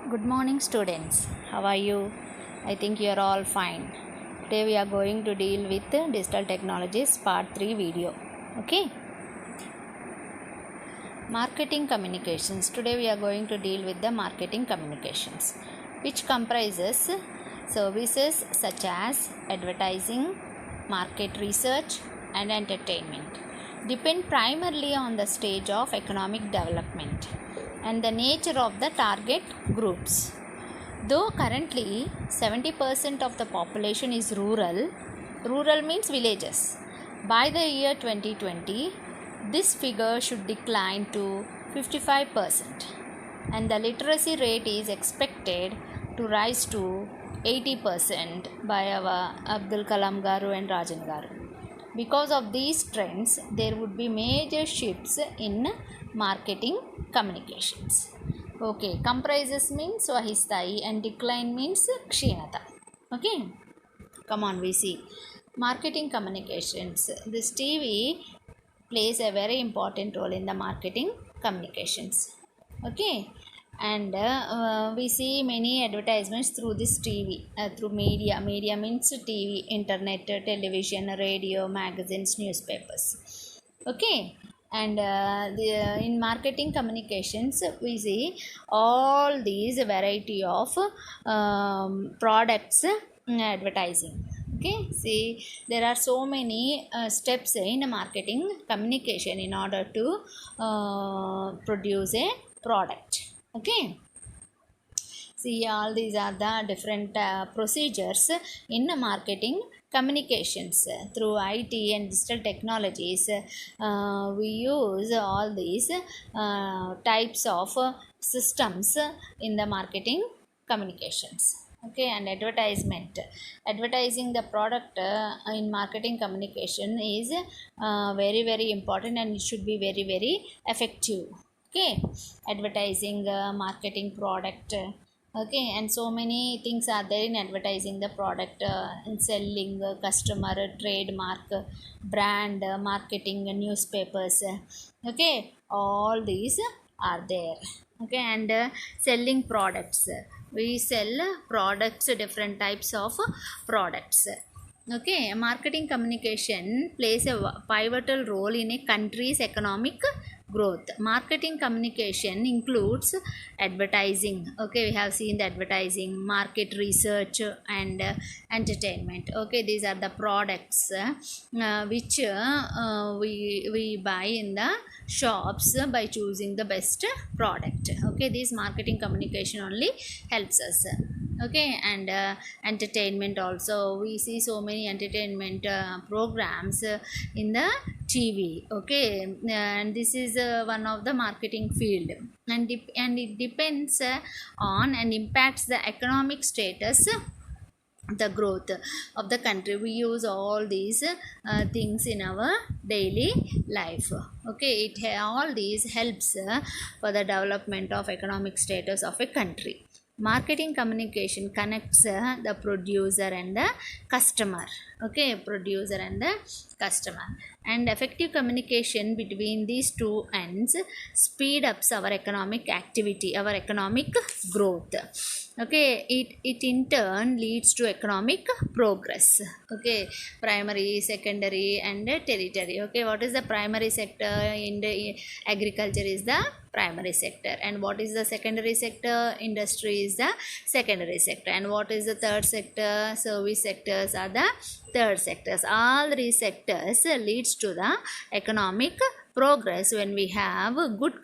Good morning, students. How are you? I think you are all fine. Today we are going to deal with digital technologies part 3 video. Okay? Marketing communications. Today we are going to deal with the marketing communications, which comprises services such as advertising, market research, and entertainment. Depend primarily on the stage of economic development and the nature of the target groups. Though currently 70% of the population is rural means villages. By the year 2020, this figure should decline to 55%, and the literacy rate is expected to rise to 80% by our Abdul Kalam Garu and Rajan Garu. Because of these trends, there would be major shifts in marketing communications. Okay, comprises means Vahistai and decline means Kshinata. Okay, come on, we see. Marketing communications. This TV plays a very important role in the marketing communications. Okay, and we see many advertisements through this TV, through media. Media means TV, internet, television, radio, magazines, newspapers. Okay, and in marketing communications we see all these variety of products advertising. Okay, see, there are so many steps in marketing communication in order to produce a product. Okay, see, all these are the different procedures in marketing communications. Through IT and digital technologies, we use all these types of systems in the marketing communications. Okay, and advertising the product in marketing communication is very important, and it should be very effective. Okay, advertising marketing product. Okay, and so many things are there in advertising the product, in selling customer, trademark, brand, marketing, newspapers. Okay, all these are there. Okay, and selling products. We sell products, different types of products. Okay, marketing communication plays a pivotal role in a country's economic growth. Marketing communication includes advertising. Okay, we have seen the advertising, market research, and entertainment. Okay, these are the products which we buy in the shops by choosing the best product. Okay, this marketing communication only helps us. Okay, and entertainment also, we see so many entertainment programs in the TV. Okay, and this is one of the marketing field, and it depends on and impacts the economic status, the growth of the country. We use all these things in our daily life. Okay, all these helps for the development of economic status of a country. Marketing communication connects the producer and the customer. Okay, producer and the customer, and effective communication between these two ends speed ups our economic activity, our economic growth. Okay, it in turn leads to economic progress. Okay, primary, secondary, and tertiary. Okay, what is the primary sector in the agriculture is the primary sector, and what is the secondary sector? Industry is the secondary sector, and what is the third sector? Service sectors are the third sectors. All three sectors leads to the economic progress when we have good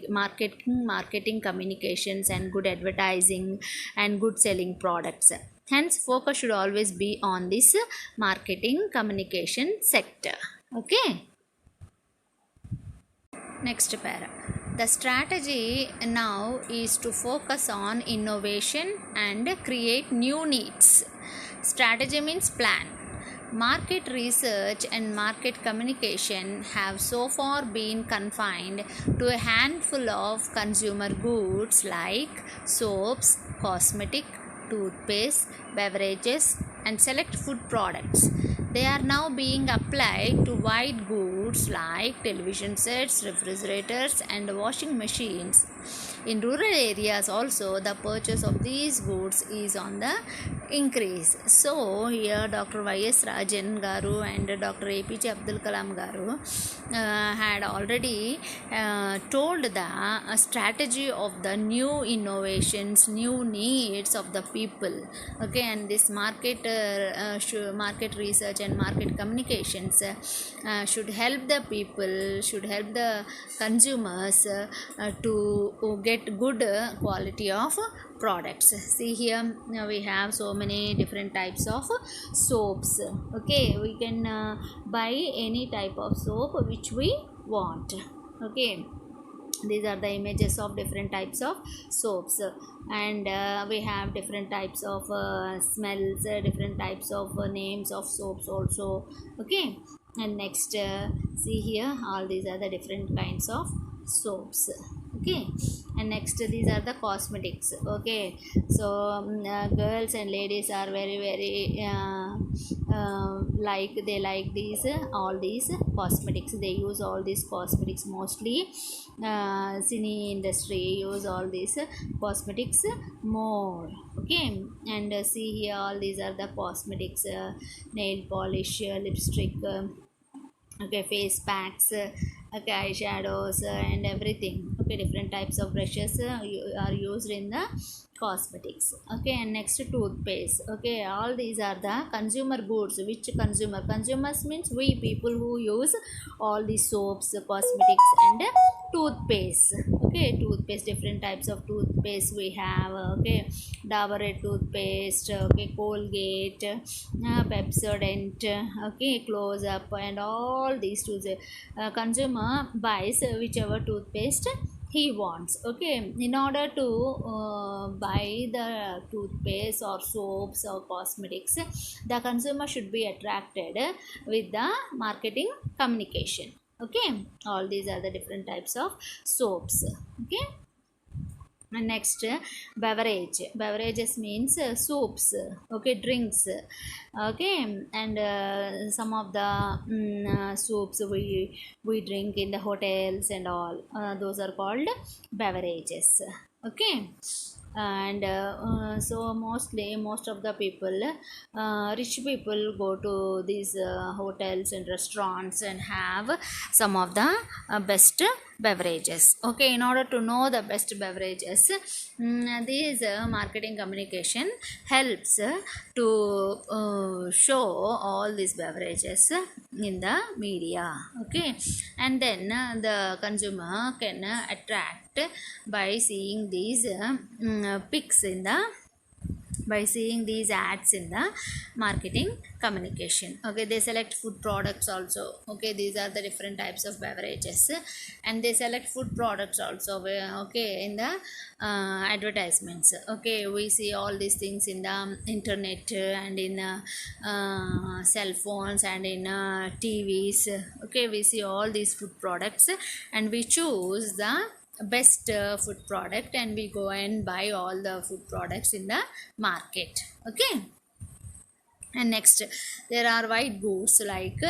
marketing communications and good advertising and good selling products. Hence, focus should always be on this marketing communication sector. Okay, next para. The strategy now is to focus on innovation and create new needs. Strategy means plan. Market research and market communication have so far been confined to a handful of consumer goods like soaps, cosmetic, toothpaste, beverages, and select food products. They are now being applied to white goods goods like television sets, refrigerators, and washing machines. In rural areas also, the purchase of these goods is on the increase. So here Dr. Y.S. Rajan garu and Dr. APJ Abdul Kalam garu had already told the strategy of the new innovations, new needs of the people. Okay, and this market research and market communications should help the people, should help the consumers to get good quality of products. See here we have so many different types of soaps. Okay, we can buy any type of soap which we want. Okay, these are the images of different types of soaps, and we have different types of smells, different types of names of soaps also. Okay, and next see here all these are the different kinds of soaps. Okay, and next these are the cosmetics. Okay, so girls and ladies are very like they like these all these cosmetics. They use all these cosmetics mostly. Cine industry use all these cosmetics more. Okay, and see here all these are the cosmetics, nail polish, lipstick, okay, face packs, okay, eyeshadows, and everything. Okay, different types of brushes are used in the cosmetics. Okay, and next toothpaste. Okay, all these are the consumer goods. Which consumers means we people who use all these soaps, cosmetics, and toothpaste. Okay, toothpaste, different types of toothpaste we have. Okay, Dabur Red toothpaste, okay, Colgate, Pepsodent, okay, Close Up, and all these toothpaste. Consumer buys whichever toothpaste he wants. Okay, in order to buy the toothpaste or soaps or cosmetics, the consumer should be attracted with the marketing communication. Okay, all these are the different types of soaps. Okay, and next beverages means soups, okay, drinks. Okay, and some of the soups we drink in the hotels and all, those are called beverages. Okay, and so most of the people, rich people, go to these hotels and restaurants and have some of the best beverages. Okay, in order to know the best beverages, these marketing communication helps to show all these beverages in the media. Okay, and then the consumer can attract by seeing these pics in the, by seeing these ads in the marketing communication. Okay, they select food products also. Okay, these are the different types of beverages, and they select food products also. Okay, in the advertisements. Okay, we see all these things in the internet and in cell phones and in TVs. Okay, we see all these food products and we choose the best food product and we go and buy all the food products in the market. Okay, and next there are white goods like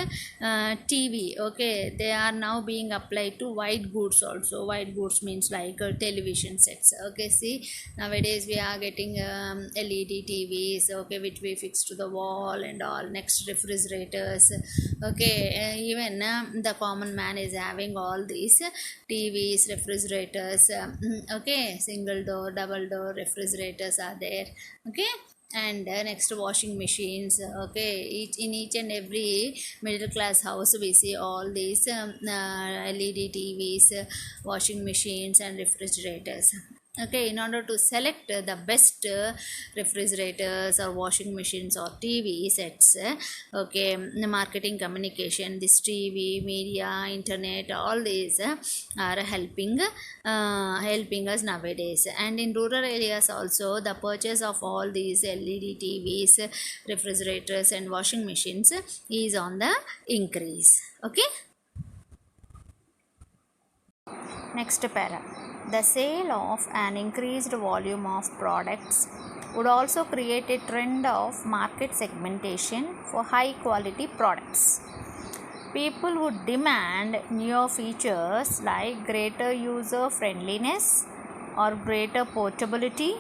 TV. Okay, they are now being applied to white goods also. White goods means like television sets. Okay, see, nowadays we are getting LED TVs, okay, which we fix to the wall and all. Next, refrigerators. Okay, even the common man is having all these TVs, refrigerators. Okay, single door, double door refrigerators are there. Okay, and next, washing machines. Okay, in each and every middle class house we see all these LED TVs, washing machines, and refrigerators. Okay, in order to select the best refrigerators or washing machines or TV sets, okay, the marketing communication, this TV, media, internet, all these are helping us nowadays. And in rural areas also, the purchase of all these LED TVs, refrigerators, and washing machines is on the increase. Okay, next para. The sale of an increased volume of products would also create a trend of market segmentation for high quality products. People would demand newer features like greater user friendliness or greater portability,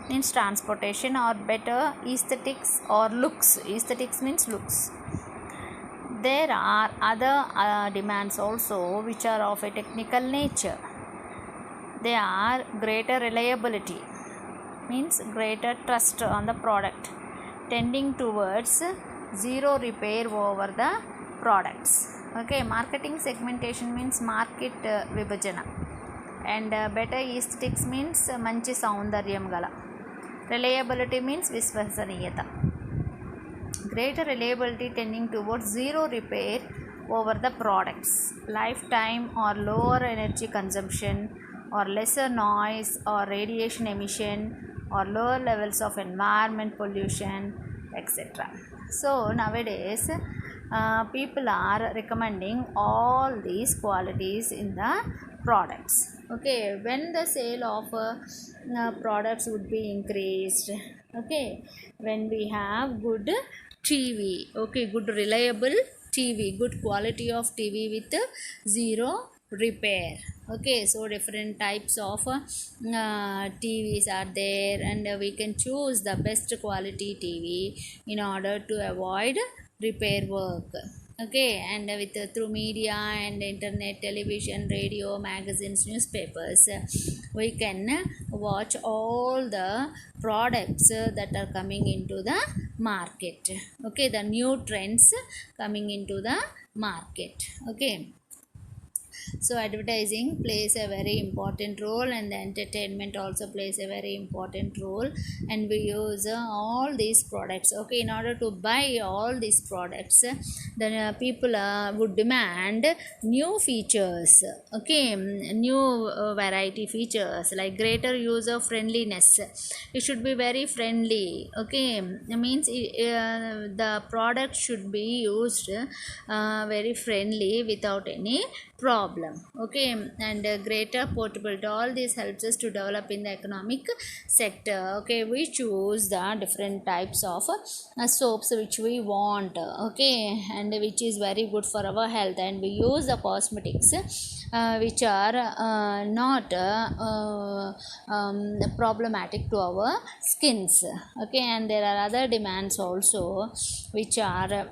means transportation, or better aesthetics or looks. Aesthetics means looks. There are other demands also which are of a technical nature. They are greater reliability, means greater trust on the product, tending towards zero repair over the products. Okay, marketing segmentation means market vibhajana, and better aesthetics means manchi saundaryam gala. Reliability means viswasaniyata. Greater reliability tending towards zero repair over the products, lifetime or lower energy consumption, or lesser noise or radiation emission, or lower levels of environment pollution, etc. So nowadays people are recommending all these qualities in the products. Okay, when the sale of products would be increased. Okay, when we have good TV, okay, good reliable TV, good quality of TV with zero repair. Okay, so different types of TVs are there, and we can choose the best quality TV in order to avoid repair work. Okay, and with through media and internet, television, radio, magazines, newspapers, we can watch all the products that are coming into the market. Okay, the new trends coming into the market. Okay, so advertising plays a very important role, and the entertainment also plays a very important role, and we use all these products. Okay, in order to buy all these products, then people would demand new features. Okay, new variety features like greater user friendliness. It should be very friendly. Okay, it means the product should be used very friendly without any problem. Okay, and greater portability, all this helps us to develop in the economic sector. Okay, we choose the different types of soaps which we want. Okay, and which is very good for our health, and we use the cosmetics which are not problematic to our skins. Okay, and there are other demands also which are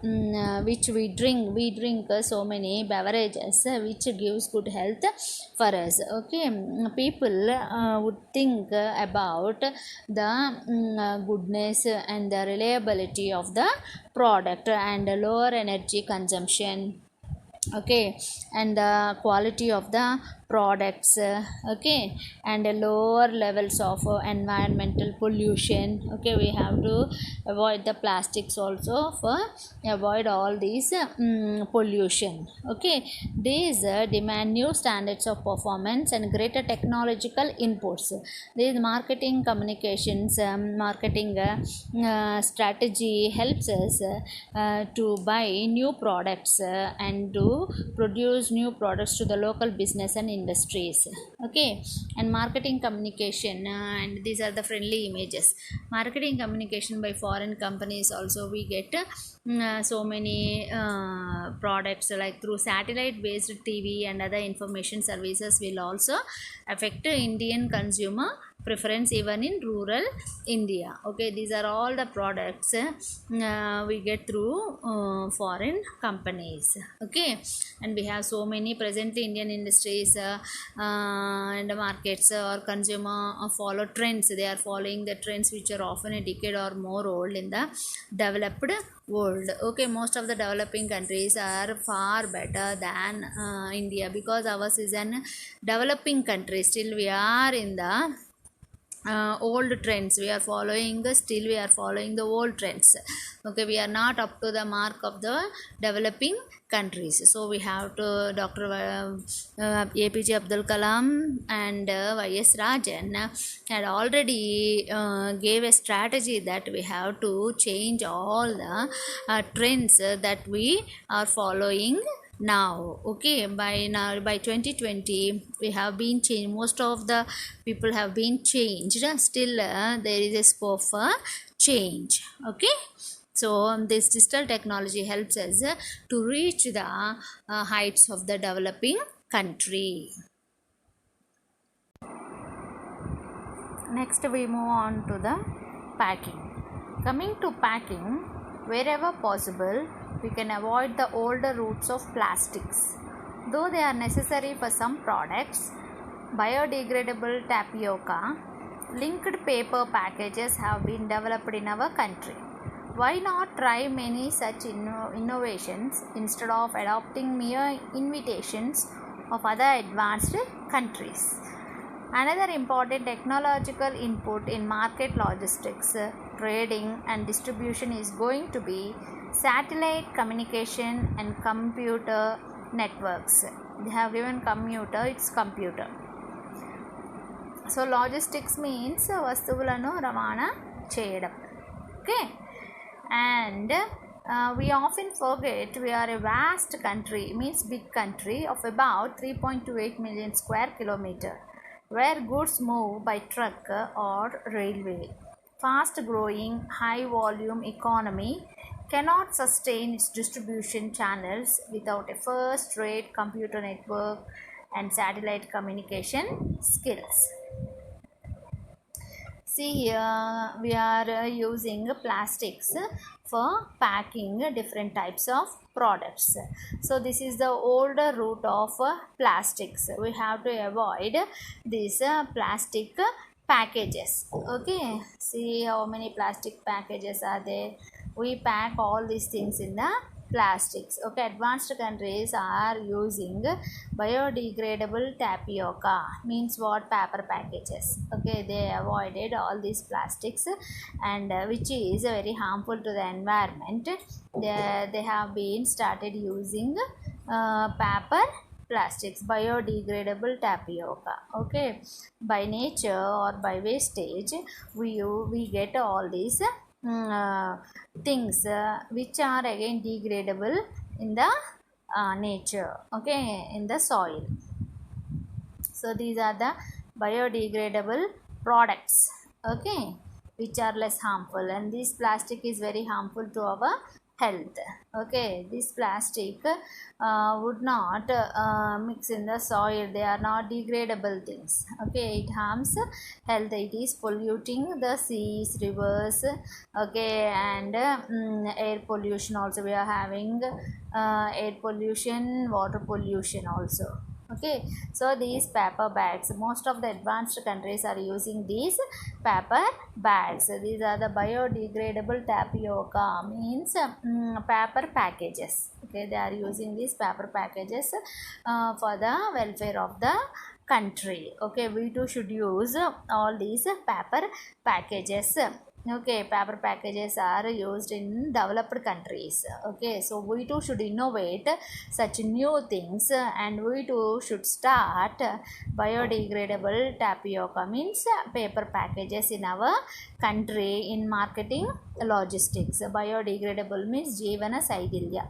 which we drink so many beverages which gives good health for us. Okay, people would think about the goodness and the reliability of the product, and lower energy consumption. Okay, and the quality of the products. Okay, and lower levels of environmental pollution. Okay, we have to avoid the plastics also for avoid all these pollution. Okay, these demand new standards of performance and greater technological inputs. These marketing communications marketing strategy helps us to buy new products and to produce new products to the local business and industries. Okay, and marketing communication, and these are the friendly images. Marketing communication by foreign companies also, we get so many products like through satellite based TV and other information services will also affect Indian consumer preference even in rural India. Okay, these are all the products we get through foreign companies. Okay, and we have so many presently Indian industries and markets or consumer follow trends. They are following the trends which are often a decade or more old in the developed world. Okay, most of the developing countries are far better than India, because ours is an developing country. Still we are in the old trends. We are following still we are following the old trends. Okay, we are not up to the mark of the developing countries. So we have to Dr. APJ Abdul Kalam and YS Rajan had already gave a strategy that we have to change all the trends that we are following now. Okay, by 2020 we have been changed. Most of the people have been changed. Still there is a scope for change. Okay, So this digital technology helps us to reach the heights of the developing country. Next we move on to the packing. Coming to packing, wherever possible we can avoid the older routes of plastics. Though they are necessary for some products, biodegradable tapioca linked paper packages have been developed in our country. Why not try many such innovations instead of adopting mere invitations of other advanced countries? Another important technological input in market logistics, trading and distribution is going to be satellite communication and computer networks. They have given commuter, it's computer. So logistics means వస్తువులను రవాణా చేయడం. Okay, and we often forget we are a vast country, means big country of about 3.28 million square kilometer, where goods move by truck or railway. Fast growing, high volume economy cannot sustain its distribution channels without a first rate computer network and satellite communication skills. See here we are using plastics for packing different types of products. So this is the older route of plastics. We have to avoid these plastic packages. Okay, see how many plastic packages are there. We pack all these things in the plastics. Okay, advanced countries are using biodegradable tapioca, means what, paper packages. Okay, they avoided all these plastics, and which is very harmful to the environment. They have been started using paper plastics, biodegradable tapioca. Okay, by nature or by wastage we get all these things which are again degradable in the nature, okay, in the soil. So these are the biodegradable products, okay, which are less harmful, and this plastic is very harmful to our health. Okay, this plastic would not mix in the soil. They are not degradable things. Okay, it harms health. It is polluting the seas, rivers, okay, and air pollution also. We are having air pollution, water pollution also. Okay, so these paper bags, most of the advanced countries are using these paper bags. These are the biodegradable tapioca, means paper packages. Okay, they are using these paper packages for the welfare of the country. Okay, we too should use all these paper packages. Okay, paper packages are used in developed countries. Okay, so we too should innovate such new things, and we too should start biodegradable tapioca, means paper packages in our country in marketing logistics. Biodegradable means jeevana saidilya.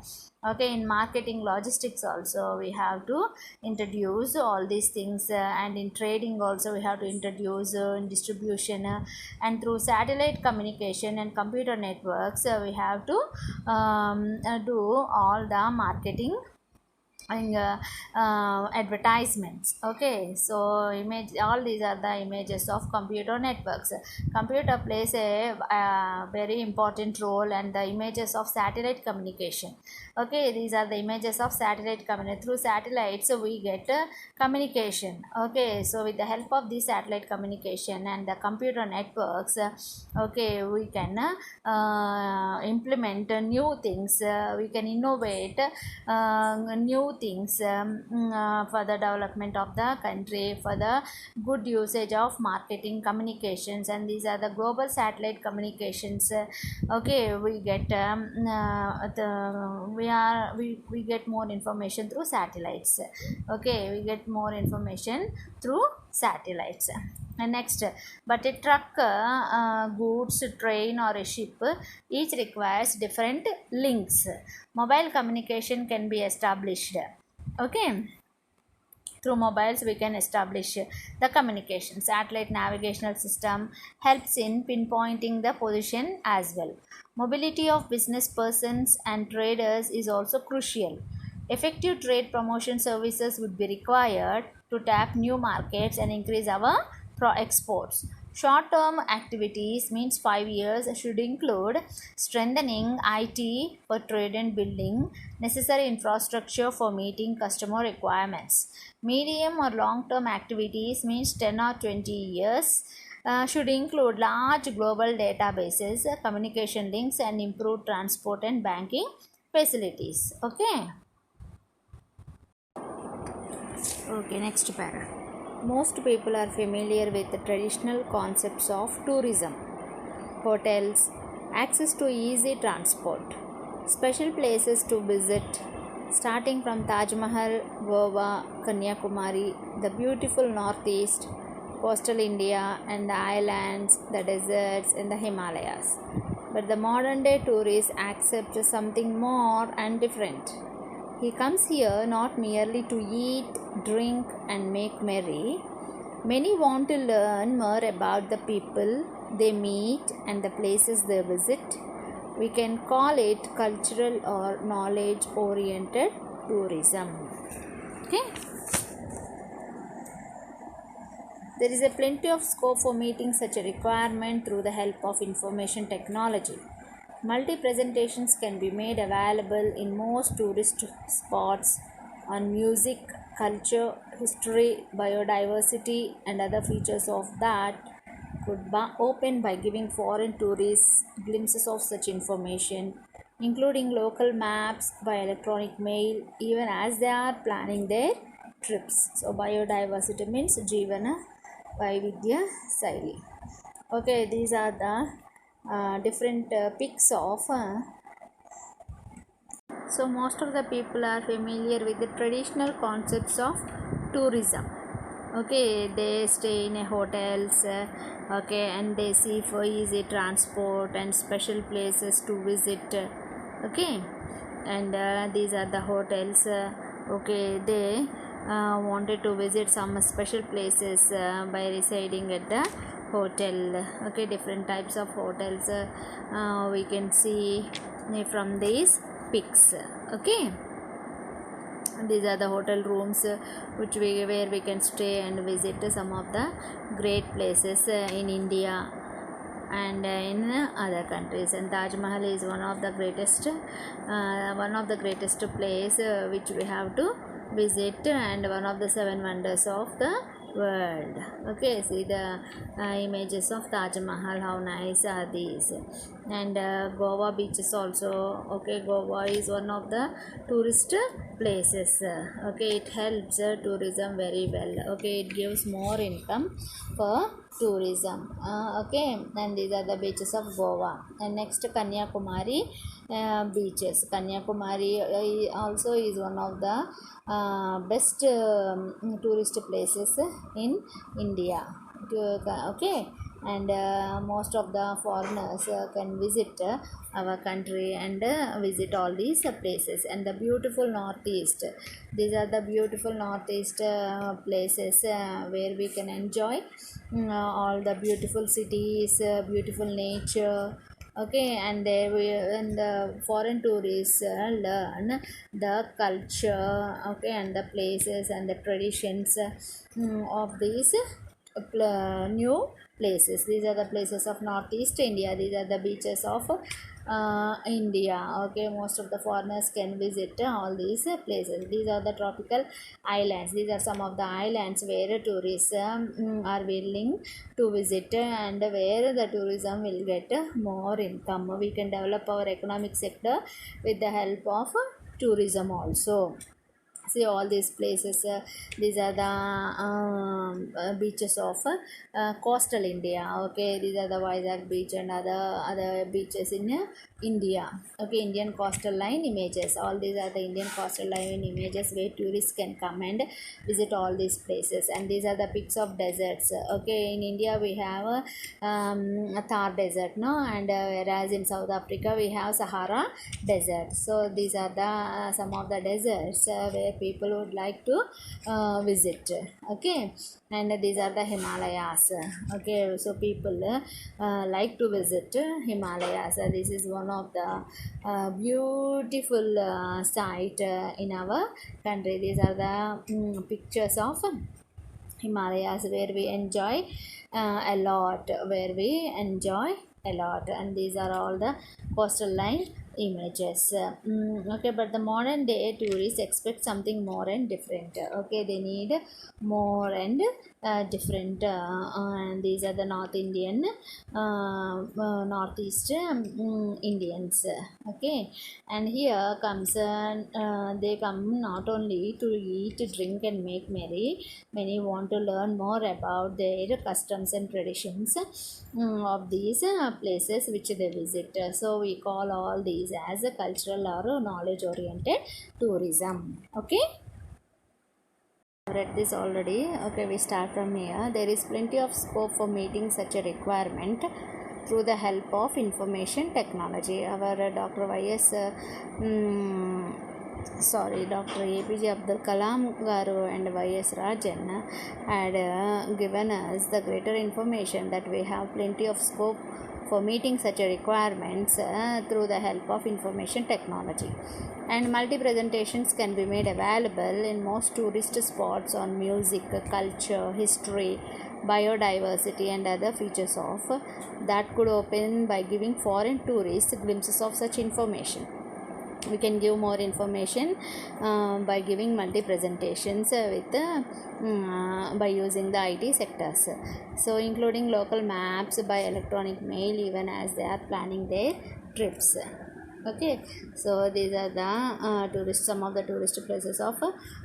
Okay, in marketing logistics also we have to introduce all these things, and in trading also we have to introduce in distribution, and through satellite communication and computer networks we have to do all the marketing and advertisements. Okay, so image, all these are the images of computer networks. Computer plays a very important role, and the images of satellite communication. Okay, these are the images of satellite communication. Through satellites we get communication. Okay, so with the help of this satellite communication and the computer networks, okay, we can implement new things. We can innovate new things for the development of the country, for the good usage of marketing communications, and these are the global satellite communications. Okay, we get we get more information through satellites. Okay, we get more information through satellites. And next, but a truck, goods, train or a ship each requires different links. Mobile communication can be established. Okay, Through mobiles we can establish the communication. Satellite navigational system helps in pinpointing the position as well. Mobility of business persons and traders is also crucial. Effective trade promotion services would be required to tap new markets and increase our exports. Short term activities means 5 years should include strengthening IT for trade and building necessary infrastructure for meeting customer requirements. Medium or long term activities means 10 or 20 years. Should include large global databases, communication links, and improved transport and banking facilities. Okay, next para. Most people are familiar with the traditional concepts of tourism: hotels, access to easy transport, special places to visit, starting from Taj Mahal, Goa, Kanyakumari, the beautiful Northeast, coastal India, and the islands, the deserts, and the Himalayas. But the modern day tourist accepts something more and different. He comes here not merely to eat, drink, and make merry. Many want to learn more about the people they meet and the places they visit. We can call it cultural or knowledge oriented tourism. Okay. There is a plenty of scope for meeting such a requirement through the help of information technology. Multi-presentations can be made available in most tourist spots on music, culture, history, biodiversity, and other features of that could be open by giving foreign tourists glimpses of such information, including local maps by electronic mail, even as they are planning their trips. So biodiversity means Jivana Vaividya Saili. Okay, these are the different pics of so most of the people are familiar with the traditional concepts of tourism. Okay, they stay in a hotels, okay, and they see for easy transport and special places to visit, okay, and these are the hotels, okay, they wanted to visit some special places by residing at the hotel. Okay, different types of hotels we can see from these pics. Okay, these are the hotel rooms where we can stay and visit some of the great places in India and in other countries. And Taj Mahal is one of the greatest place which we have to visit, and one of the 7 wonders of the world. Okay, see the images of Taj Mahal, how nice are these. And Goa beaches also. Okay, Goa is one of the tourist places. Okay, it helps tourism very well. Okay, it gives more income for tourism. Okay, and these are the beaches of Goa. And next, Kanyakumari beaches. Kanyakumari also is one of the best tourist places in India. Okay, and most of the foreigners can visit our country and visit all these places. And the beautiful Northeast, these are the beautiful Northeast places where we can enjoy all the beautiful cities, beautiful nature. Okay, and the foreign tourists learn the culture, okay, and the places and the traditions of these new places. These are the places of Northeast India. These are the beaches of India. Okay, most of the foreigners can visit all these places. These are the tropical islands. These are some of the islands where tourists are willing to visit, and where the tourism will get more income. We can develop our economic sector with the help of tourism also. See all these places, these are the beaches of coastal India. Okay, these are the Vizag beach and other beaches in India. Okay, Indian coastal line images. All these are the Indian coastal line images where tourists can come and visit all these places. And these are the pics of deserts. Okay, in India we have a Thar desert, no, and whereas in South Africa we have Sahara desert. So these are the some of the deserts where people would like to visit. Okay, and these are the Himalayas. Okay, so people like to visit Himalayas. This is one of the beautiful site in our country. These are the pictures of Himalayas where we enjoy a lot, and these are all the coastal line images. Okay, but the modern day tourists expect something more and different. Okay, they need more and different, and these are the North Indian, Northeast Indians. Okay, and here comes they come not only to eat, drink, and make merry. Many want to learn more about their customs and traditions of these places which they visit. So we call all these as a cultural or knowledge oriented tourism. Okay, read this already. Okay, we start from here. There is plenty of scope for meeting such a requirement through the help of information technology. Our Dr. Dr. APJ Abdul Kalam Garu and Y.S. Rajan had given us the greater information that we have plenty of scope for meeting such a requirements through the help of information technology, and multi-presentations can be made available in most tourist spots on music, culture, history, biodiversity, and other features of that could open by giving foreign tourists glimpses of such information. We can give more information by giving multi presentations by using the IT sectors, so including local maps by electronic mail even as they are planning their trips. Okay, so these are the some of the tourist places of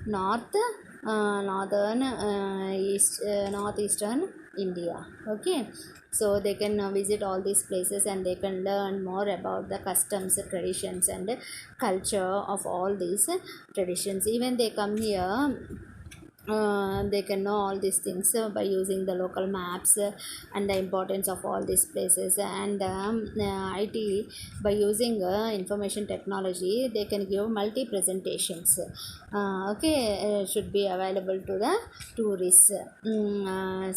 northeastern India. Okay, so they can visit all these places and they can learn more about the customs, traditions, and culture of all these traditions. Even they come here, they can know all these things by using the local maps and the importance of all these places, and IT by using information technology they can give multi presentations. Should be available to the tourists,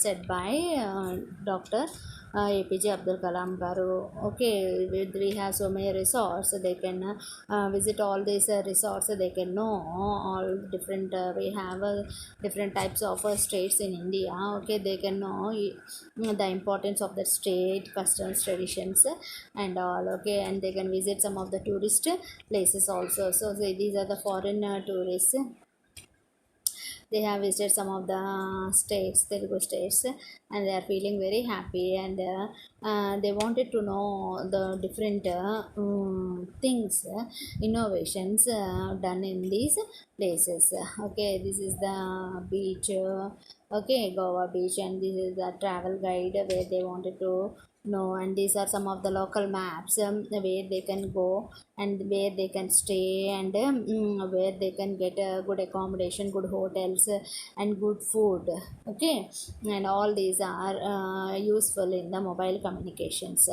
said by Dr. APJ Abdul Kalam Garu. Okay, we have so many resorts, they can visit all these resorts, they can know all different, we have different types of states in India. Okay, they can know the importance of the state, customs, traditions, and all. Okay, and they can visit some of the tourist places also. So these are the foreign tourists. They have visited some of the states, Telugu states, and they are feeling very happy, and they wanted to know the different things, innovations done in these places. Okay, this is the beach, okay, Goa beach, and this is the travel guide where they wanted to know, and these are some of the local maps where they can go and where they can stay, and where they can get a good accommodation, good hotels, and good food. Okay, and all these are useful in the mobile communications.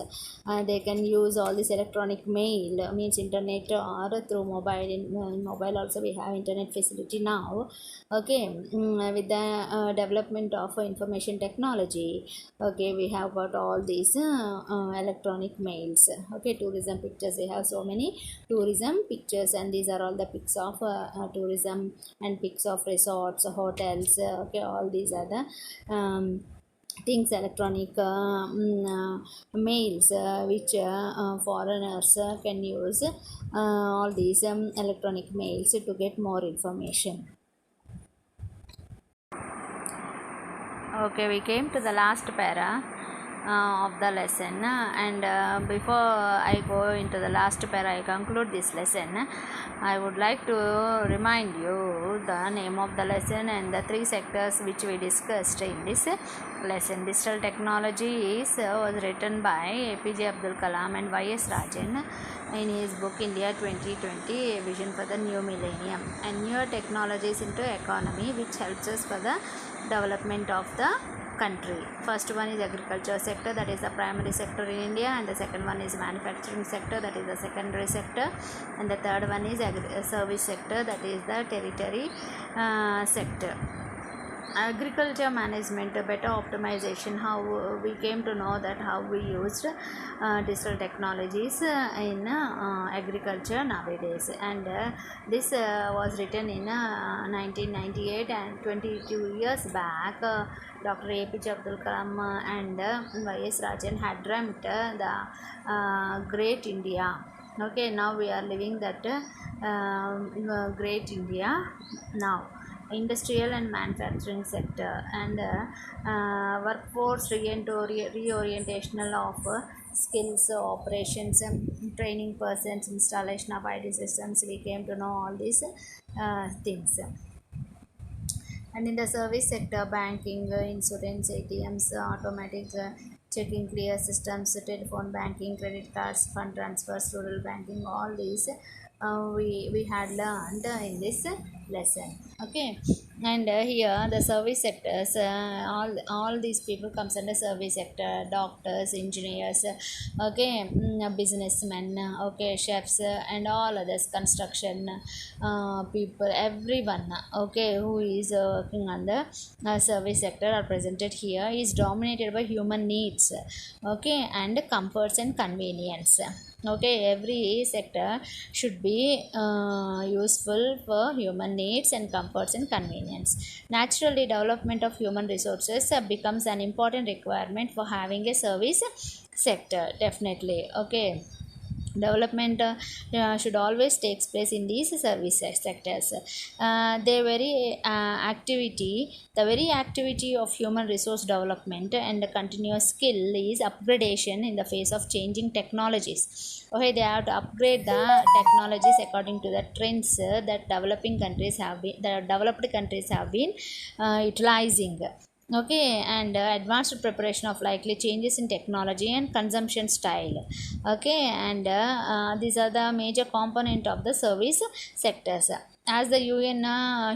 They can use all this electronic mail, means internet, or through mobile. In mobile also we have internet facility now. Okay, with the development of information technology, okay, we have got all these electronic mails. Okay, tourism pictures, we have so many tourism pictures, and these are all the pics of tourism and pics of resorts, hotels. Okay, all these are the things, electronic mails which foreigners can use all these electronic mails to get more information. Okay, we came to the last para of the lesson, and before I go into the last para, I conclude this lesson, I would like to remind you the name of the lesson and the three sectors which we discussed in this lesson. Digital technology was written by APJ Abdul Kalam and Y.S. Rajan in his book India 2020, A Vision for the New Millennium, and newer technologies into economy which helps us for the development of the country. First one is agriculture sector, that is the primary sector in India, and the second one is manufacturing sector, that is the secondary sector, and the third one is service sector, that is the tertiary sector. Agriculture management, better optimization, how we came to know that how we used digital technologies in agriculture nowadays, and this was written in 1998, and 22 years back Dr. APJ Abdul Kalam and Y.S. Rajan had dreamt the great India. Okay, now we are living that great India now. Industrial and manufacturing sector, and workforce reorientational of skills, operations, training persons, installation of IT systems. We came to know all these things. And in the service sector, banking, insurance, ATMs, automatic checking, clear systems, telephone banking, credit cards, fund transfers, rural banking, all these we had learned in this lesson. Okay, and here the service sectors, all these people comes under service sector: doctors, engineers, okay, businessmen, okay, chefs, and all others, construction people, everyone, okay, who is working on the service sector are presented here, is dominated by human needs, okay, and comforts and convenience. Okay, every sector should be useful for human needs and comforts and convenience. Naturally, development of human resources becomes an important requirement for having a service sector, definitely. Okay, development should always takes place in these service sectors. The very activity of human resource development and continuous skill is upgradation in the face of changing technologies. Okay, they have to upgrade the technologies according to the trends that developed countries have been utilizing. Okay, and advanced preparation of likely changes in technology and consumption style. Okay, and these are the major component of the service sectors. As the UN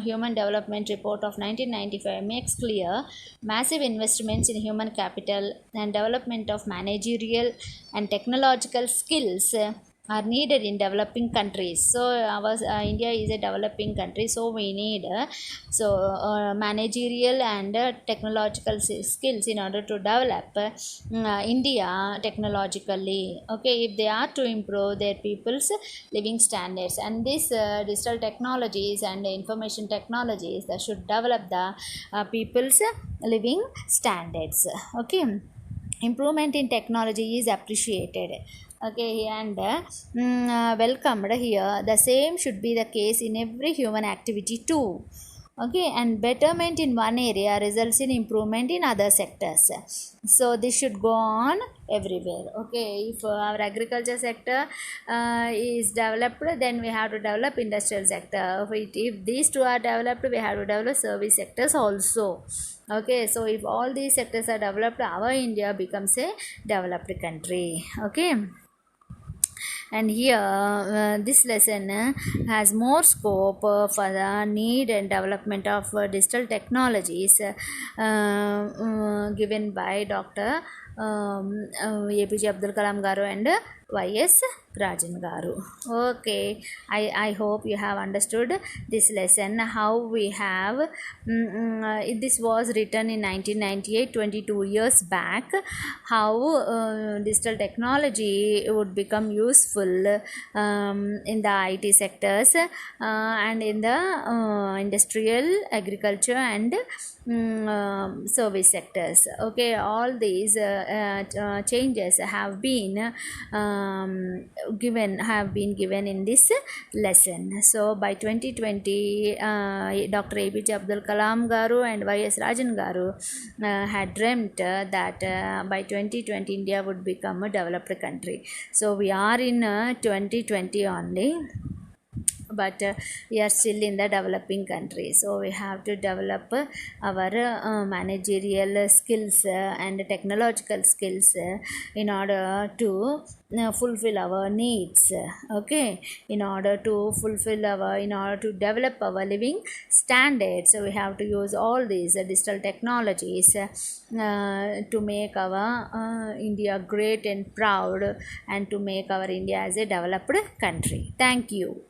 Human Development Report of 1995 makes clear, massive investments in human capital and development of managerial and technological skills are needed in developing countries. So our India is a developing country, so we need managerial and technological skills in order to develop India technologically. Okay, if they are to improve their people's living standards, and this digital technologies and information technologies that should develop the people's living standards. Okay, improvement in technology is appreciated. Okay, and welcomed here. The same should be the case in every human activity too. Okay, and betterment in one area results in improvement in other sectors. So this should go on everywhere. Okay, if our agriculture sector is developed, then we have to develop industrial sector. If these two are developed, we have to develop service sectors also. Okay, so if all these sectors are developed, our India becomes a developed country. Okay, and here this lesson has more scope for the need and development of digital technologies given by Dr. APJ Abdul Kalam Garu and Y.S. Rajan Garu. Okay, I hope you have understood this lesson, how we have this was written in 1998, 22 years back, how digital technology would become useful in the IT sectors and in the industrial, agriculture and service sectors. Okay, all these changes have been given in this lesson. So by 2020 Dr. APJ Abdul Kalam Garu and Y.S. Rajan Garu had dreamt that by 2020 India would become a developed country. So we are in 2020 only. but we are still in the developing country, so we have to develop our managerial skills and technological skills in order to fulfill our needs. Okay, in order to develop our living standards, so we have to use all these digital technologies to make our India great and proud, and to make our India as a developed country. Thank you.